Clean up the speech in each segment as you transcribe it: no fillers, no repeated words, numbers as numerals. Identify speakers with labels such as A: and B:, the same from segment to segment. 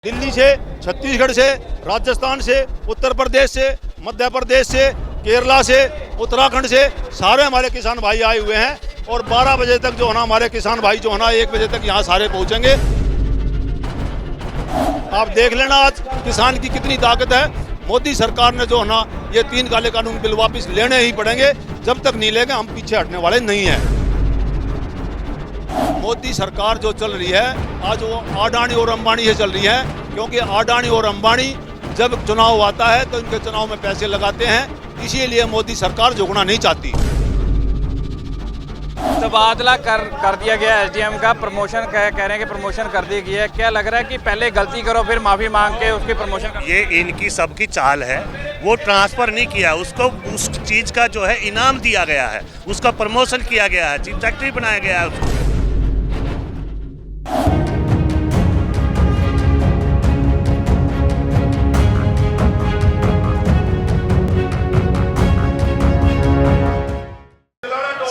A: दिल्ली से, छत्तीसगढ़ से, राजस्थान से, उत्तर प्रदेश से, मध्य प्रदेश से, केरला से, उत्तराखंड से सारे हमारे किसान भाई आए हुए हैं और 12 बजे तक जो है ना हमारे किसान भाई जो है ना 1 बजे तक यहाँ सारे पहुँचेंगे। आप देख लेना आज किसान की कितनी ताकत है। मोदी सरकार ने जो है ना ये 3 काले कानून बिल वापस लेने ही पड़ेंगे। जब तक नहीं लेंगे हम पीछे हटने वाले नहीं हैं। मोदी सरकार जो चल रही है आज वो अडानी और अंबानी से चल रही है, क्योंकि अडानी और अंबानी जब चुनाव आता है तो इनके चुनाव में पैसे लगाते हैं, इसीलिए मोदी सरकार झुकना नहीं चाहती।
B: तबादला कर दिया गया एसडीएम का, प्रमोशन कह रहे हैं कि प्रमोशन कर दी गई है। क्या लग रहा है कि पहले गलती करो फिर माफी मांग के उसकी प्रमोशन करो?
C: ये इनकी सबकी चाल है। वो ट्रांसफर नहीं किया, उसको उस चीज का जो है इनाम दिया गया है, उसका प्रमोशन किया गया है, चीफ सेक्रेटरी बनाया गया है उसको।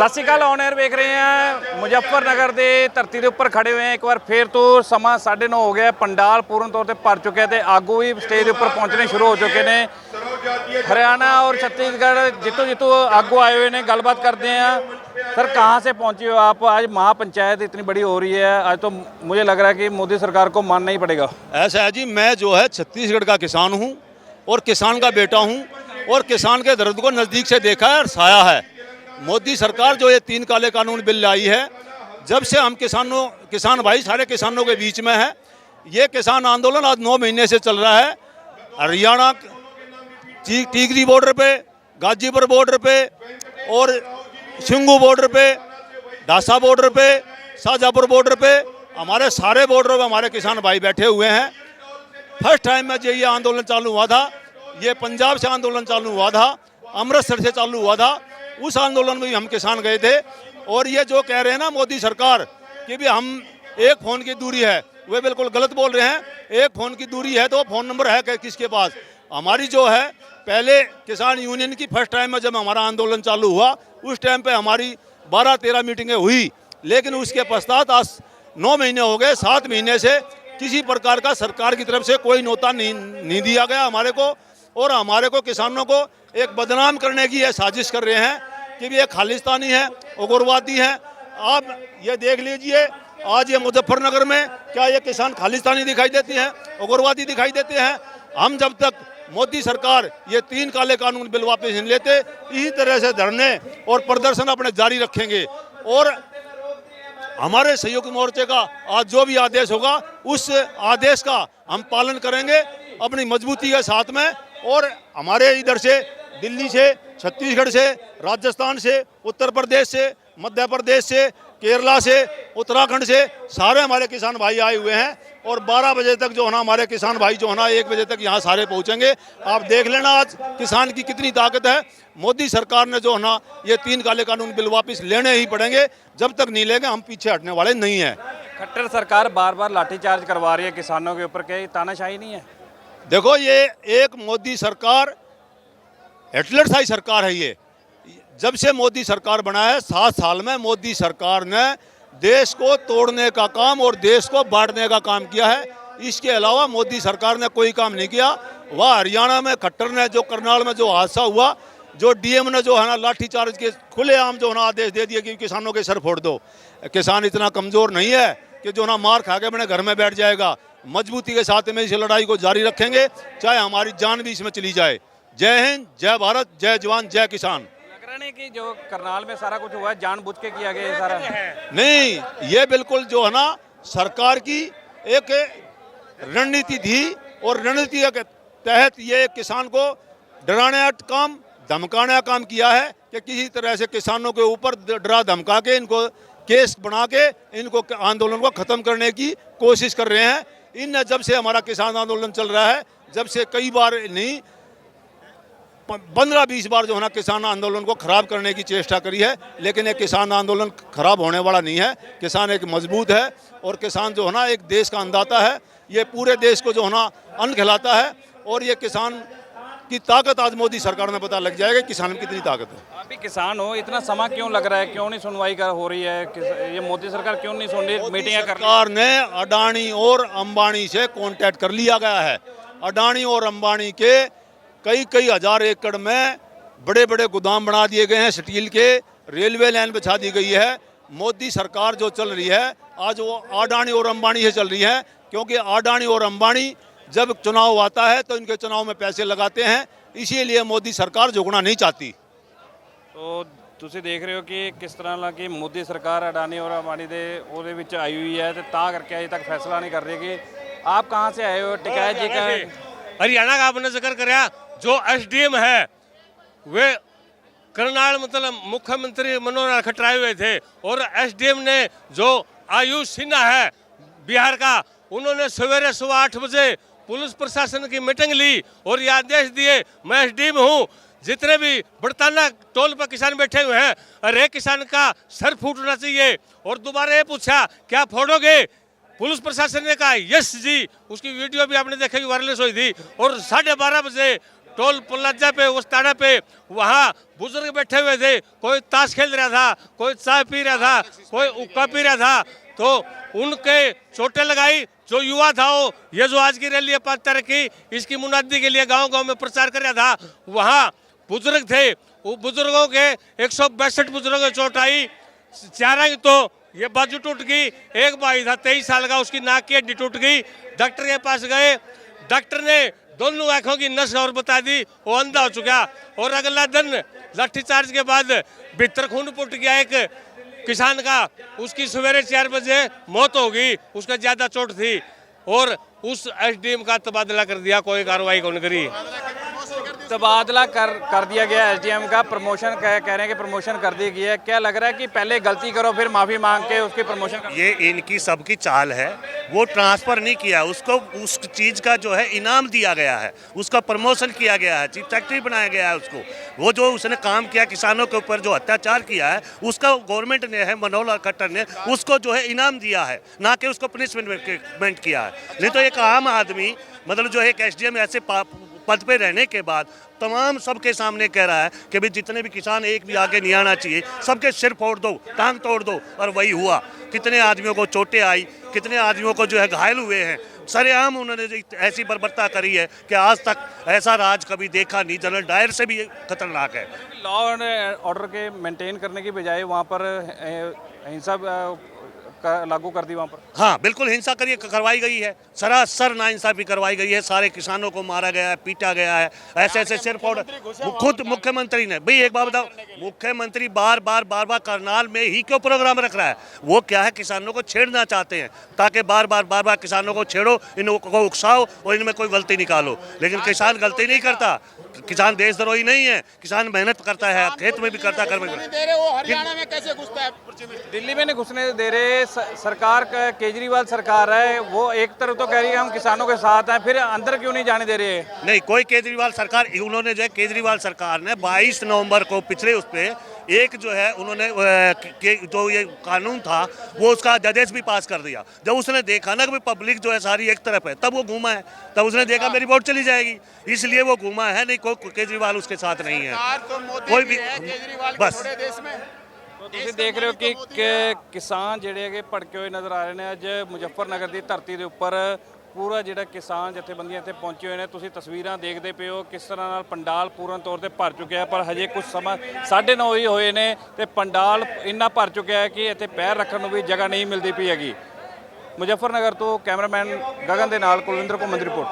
B: ਸਤਿ ਸ਼੍ਰੀ ਅਕਾਲ, ਔਨ 에ਅਰ ਵੇਖ ਰਹੇ ਆ। ਮੁਜ਼ੱਫਰਨਗਰ ਦੇ ਧਰਤੀ ਦੇ ਉੱਪਰ ਖੜੇ ਹੋਏ ਆ। ਇੱਕ ਵਾਰ ਫੇਰ ਤੋਂ ਸਮਾਂ 9:30 ਹੋ ਗਿਆ। ਪੰਡਾਲ ਪੂਰਨ ਤੌਰ ਤੇ ਭਰ ਚੁੱਕਿਆ ਤੇ ਆਗੂ ਵੀ ਸਟੇਜ ਦੇ ਉੱਪਰ ਪਹੁੰਚਣੇ ਸ਼ੁਰੂ ਹੋ ਚੁੱਕੇ ਨੇ। हरियाणा और छत्तीसगढ़ जितों आगू आए हुए ने, गलबात करते हैं। सर कहाँ से पहुँचे हो आप? आज महापंचायत इतनी बड़ी हो रही है, आज तो मुझे लग रहा है कि मोदी सरकार को मानना ही पड़ेगा।
A: ऐसा है जी, मैं जो है छत्तीसगढ़ का किसान हूँ और किसान का बेटा हूँ और किसान के दर्द को नज़दीक से देखा है और सहाया है। मोदी सरकार जो ये 3 काले कानून बिल लाई है, जब से हम किसान भाई सारे किसानों के बीच में है। ये किसान आंदोलन आज 9 महीने से चल रहा है। हरियाणा टीकरी बॉर्डर पे, गाजीपुर बॉर्डर पे और सिंगू बॉर्डर पे, ढासा बॉर्डर पे, शाहजहाँपुर बॉर्डर पे, हमारे सारे बॉर्डरों पे हमारे किसान भाई बैठे हुए हैं। फर्स्ट टाइम में जो ये आंदोलन चालू हुआ था, ये पंजाब से आंदोलन चालू हुआ था, अमृतसर से चालू हुआ था। उस आंदोलन में भी हम किसान गए थे। और ये जो कह रहे हैं ना मोदी सरकार कि भी हम एक फ़ोन की दूरी है, वे बिल्कुल गलत बोल रहे हैं। एक फ़ोन की दूरी है तो फ़ोन नंबर है किसके पास? हमारी जो है पहले किसान यूनियन की फर्स्ट टाइम में जब हमारा आंदोलन चालू हुआ, उस टाइम पे हमारी 12-13 मीटिंगें हुई, लेकिन उसके पश्चात आज 9 महीने हो गए। 7 महीने से किसी प्रकार का सरकार की तरफ से कोई न्योता नहीं दिया गया हमारे को। और हमारे को किसानों को एक बदनाम करने की यह साजिश कर रहे हैं कि भी ये खालिस्तानी है, उग्रवादी है। आप ये देख लीजिए, आज ये मुजफ्फरनगर में क्या ये किसान खालिस्तानी दिखाई देती हैं, उग्रवादी दिखाई देते हैं? हम जब तक मोदी सरकार ये 3 काले कानून बिल वापस नहीं लेते, इसी तरह से धरने और प्रदर्शन अपने जारी रखेंगे। और हमारे सहयोगी मोर्चे का आज जो भी आदेश होगा, उस आदेश का हम पालन करेंगे अपनी मजबूती के साथ में। और हमारे इधर से दिल्ली से, छत्तीसगढ़ से, राजस्थान से, उत्तर प्रदेश से, मध्य प्रदेश से, केरला से, उत्तराखंड से सारे हमारे किसान भाई आए हुए हैं और 12 बजे तक जो है ना हमारे किसान भाई जो है ना 1 बजे तक यहाँ सारे पहुँचेंगे। आप देख लेना आज किसान की कितनी ताकत है। मोदी सरकार ने जो है ना ये 3 काले कानून बिल वापस लेने ही पड़ेंगे। जब तक नहीं लेंगे हम पीछे हटने वाले नहीं हैं।
B: खट्टर सरकार बार बार लाठीचार्ज करवा रही है किसानों के ऊपर, क्या ये तानाशाही नहीं है?
A: देखो, ये एक मोदी सरकार हिटलरशाही सरकार है। ये जब से मोदी सरकार बना है 7 साल में मोदी सरकार ने देश को तोड़ने का काम और देश को बांटने का काम किया है। इसके अलावा मोदी सरकार ने कोई काम नहीं किया। वह हरियाणा में खट्टर ने जो करनाल में जो हादसा हुआ, जो डीएम ने जो है ना लाठीचार्ज के खुलेआम जो है ना आदेश दे दिए कि किसानों के सर फोड़ दो। किसान इतना कमज़ोर नहीं है कि जो ना मार खा के अपने घर में बैठ जाएगा। मजबूती के साथ में इस लड़ाई को जारी रखेंगे, चाहे हमारी जान भी इसमें चली जाए। जय हिंद, जय भारत, जय जवान, जय किसान।
B: लग रहा नहीं कि जो करनाल में सारा कुछ हुआ है जानबूझ के किया गया? ये सारा
A: नहीं, ये बिल्कुल जो है ना सरकार की एक रणनीति थी और रणनीति के तहत ये किसान को डराने का काम, धमकाने का काम किया है कि किसी तरह से किसानों के ऊपर डरा धमका के इनको केस बना के इनको आंदोलन को ख़त्म करने की कोशिश कर रहे हैं। इन जब से हमारा किसान आंदोलन चल रहा है, जब से कई बार नहीं 15-20 बार जो है ना किसान आंदोलन को ख़राब करने की चेष्टा करी है, लेकिन एक किसान आंदोलन ख़राब होने वाला नहीं है। किसान एक मजबूत है और किसान जो है ना एक देश का अन्नदाता है। ये पूरे देश को जो है ना अन्न खिलाता है और ये किसान की ताकत आज मोदी सरकार में पता लग जाएगा किसान में कितनी ताकत है।
B: आप भी किसान हो, इतना समय क्यों लग रहा है, क्यों नहीं सुनवाई हो रही है, ये मोदी सरकार क्यों नहीं सुन रही, मीटिंगें कर रही है?
A: सरकार ने अडानी और अंबानी से कांटेक्ट कर लिया गया है। अडानी और अंबानी के कई कई हजार एकड़ में बड़े बड़े गोदाम बना दिए गए हैं स्टील के, रेलवे लाइन बिछा दी गई है। मोदी सरकार जो चल रही है आज वो अडानी और अंबानी से चल रही है, क्योंकि अडानी और अंबानी जब चुनाव आता है तो इनके चुनाव में पैसे लगाते हैं, इसीलिए मोदी सरकार झुकना नहीं चाहती।
B: तो ਤੁਸੀਂ ਦੇਖ ਰਹੇ ਹੋ ਕਿ ਕਿਸ ਤਰ੍ਹਾਂ ਨਾਲ ਕਿ ਮੋਦੀ ਸਰਕਾਰ ਅਡਾਨੀ ਔਰ ਅੰਬਾਨੀ ਦੇ ਉਹਦੇ ਵਿੱਚ ਆਈ ਹੋਈ ਹੈ ਤੇ ਤਾਂ ਕਰਕੇ ਅਜੇ ਤੱਕ ਫੈਸਲਾ ਨਹੀਂ ਕਰ ਰਹੀ ਕਿ आप कहाँ से आए हो? टिकायत जी का
D: हरियाणा का आपने जिक्र कराया, जो एसडीएम है वे करनाल मतलब मुख्यमंत्री मनोहर लाल खट्टर आए हुए थे, और एसडीएम ने जो आयुष सिन्हा है बिहार का, उन्होंने सवेरे 8:15 बजे पुलिस प्रशासन की मीटिंग ली और ये आदेश दिए, मैं एसडीएम हूँ, जितने भी बड़ताना टोल पर किसान बैठे हुए हैं हर एक किसान का सर फूटना चाहिए। और दोबारा ये पूछा क्या फोड़ोगे, पुलिस प्रशासन ने कहा यस जी, उसकी वीडियो भी आपने देखी, वायरलेस हुई थी। और 12:30 बजे टोल प्लाजा पे उस ताड़ा पे वहाँ बुजुर्ग बैठे हुए थे, कोई ताश खेल रहा था, कोई चाय पी रहा था, कोई उक्का पी रहा था, तो उनके चोटें लगाई। जो युवा था वो ये जो आज की रैली है 5 तारीख की, इसकी मुनादी के लिए गांव गांव में प्रचार कर रहा था, वहाँ बुजुर्ग थे, वो बुजुर्गों के 162 बुजुर्गों को चोट आई, 4 तो ये बाजू टूट गई। एक भाई था 23 साल का, उसकी नाक की हड्डी टूट गई, डॉक्टर के पास गए, डॉक्टर ने दोनों आंखों की नस और बता दी, वो अंधा हो चुका। और अगला दिन लाठीचार्ज के बाद भीतर खून फूट गया एक किसान का, उसकी सवेरे 4 बजे मौत हो गई, उसका ज़्यादा चोट थी, और उस एसडीएम का तबादला कर दिया, कोई कार्रवाई कौन करी।
B: तबादला कर दिया गया एसडीएम का, प्रमोशन कह रहे हैं कि प्रमोशन कर दी गई है। क्या लग रहा है कि पहले गलती करो फिर माफ़ी मांग के उसकी प्रमोशन कर?
C: ये इनकी सबकी चाल है, वो ट्रांसफ़र नहीं किया, उसको उस चीज़ का जो है इनाम दिया गया है, उसका प्रमोशन किया गया है, चीफ सेक्रेटरी बनाया गया है उसको। वो जो उसने काम किया किसानों के ऊपर जो अत्याचार किया है, उसका गवर्नमेंट ने है, मनोहर लाल खट्टर ने उसको जो है इनाम दिया है, ना कि उसको पनिशमेंट किया है। नहीं तो एक आम आदमी मतलब जो है एक एसडीएम ऐसे पद पे रहने के बाद तमाम सबके सामने कह रहा है कि भाई जितने भी किसान एक भी आगे नहीं आना चाहिए, सबके सिर फोड़ दो, टांग तोड़ दो, और वही हुआ। कितने आदमियों को चोटें आई, कितने आदमियों को जो है घायल हुए हैं, सरेआम उन्होंने ऐसी बर्बरता करी है कि आज तक ऐसा राज कभी देखा नहीं, जनरल डायर से भी खतरनाक है।
B: लॉ एंड ऑर्डर के मेंटेन करने की बजाय वहाँ पर हिंसा लागू कर दी वहाँ पर।
C: हाँ बिल्कुल, हिंसा करवाई गई है, सरासर नाइंसाफी करवाई गई है, सारे किसानों को मारा गया है, पीटा गया है, ऐसे ऐसे सिर फोड़। खुद मुख्यमंत्री ने भाई एक बात बताओ, मुख्यमंत्री बार बार करनाल में ही क्यों प्रोग्राम रख रहा है? वो क्या है, किसानों को छेड़ना चाहते हैं, ताकि बार बार किसानों को छेड़ो, इनको उकसाओ और इनमें कोई गलती निकालो। लेकिन किसान गलती नहीं करता, किसान देशद्रोही नहीं है, किसान मेहनत करता है, खेत में भी करता है, घर में भी।
E: वो हरियाणा में कैसे घुसता है?
B: दिल्ली में नहीं घुसने दे रहे, सरकार का केजरीवाल सरकार है, वो एक तरफ तो कह रही है हम किसानों के साथ हैं, फिर अंदर क्यों नहीं जाने दे रहे?
C: नहीं, कोई केजरीवाल सरकार, उन्होंने जो है केजरीवाल सरकार ने 22 नवंबर को पिछले उस पे एक जो है उन्होंने जो ये कानून था वो उसका अध्यादेश भी पास कर दिया। जब उसने देखा ना कि पब्लिक जो है सारी एक तरफ है, तब वो घूमा है, तब उसने देखा मेरी वोट चली जाएगी, इसलिए वो घूमा है। नहीं, कोई केजरीवाल उसके साथ नहीं है, कोई भी बस।
B: तो ਤੁਸੀਂ ਦੇਖ ਰਹੇ ਹੋ ਕਿ ਕਿਸਾਨ ਜਿਹੜੇ ਹੈਗੇ ਭੜਕੇ ਹੋਏ ਨਜ਼ਰ ਆ ਰਹੇ ਨੇ। ਅੱਜ ਮੁਜ਼ੱਫਰਨਗਰ ਦੀ ਧਰਤੀ ਦੇ ਉੱਪਰ ਪੂਰਾ ਜਿਹੜਾ ਕਿਸਾਨ ਜਥੇਬੰਦੀਆਂ ਇੱਥੇ ਪਹੁੰਚੇ ਹੋਏ ਨੇ। ਤੁਸੀਂ ਤਸਵੀਰਾਂ ਦੇਖਦੇ ਪਏ ਹੋ ਕਿਸ ਤਰ੍ਹਾਂ ਨਾਲ ਪੰਡਾਲ ਪੂਰਨ ਤੌਰ ਤੇ ਭਰ ਚੁੱਕਿਆ, ਪਰ ਹਜੇ ਕੁਝ ਸਮਾਂ 9:30 ਹੀ ਹੋਏ ਨੇ ਤੇ ਪੰਡਾਲ ਇੰਨਾ ਭਰ ਚੁੱਕਿਆ ਹੈ ਕਿ ਇੱਥੇ ਪੈਰ ਰੱਖਣ ਨੂੰ ਵੀ ਜਗ੍ਹਾ ਨਹੀਂ ਮਿਲਦੀ ਪਈ ਹੈਗੀ। ਮੁਜ਼ੱਫਰਨਗਰ ਤੋਂ ਕੈਮਰਾਮੈਨ ਗਗਨ ਦੇ ਨਾਲ ਕੁਲਵਿੰਦਰ ਘੁੰਮਣ ਦੀ ਰਿਪੋਰਟ।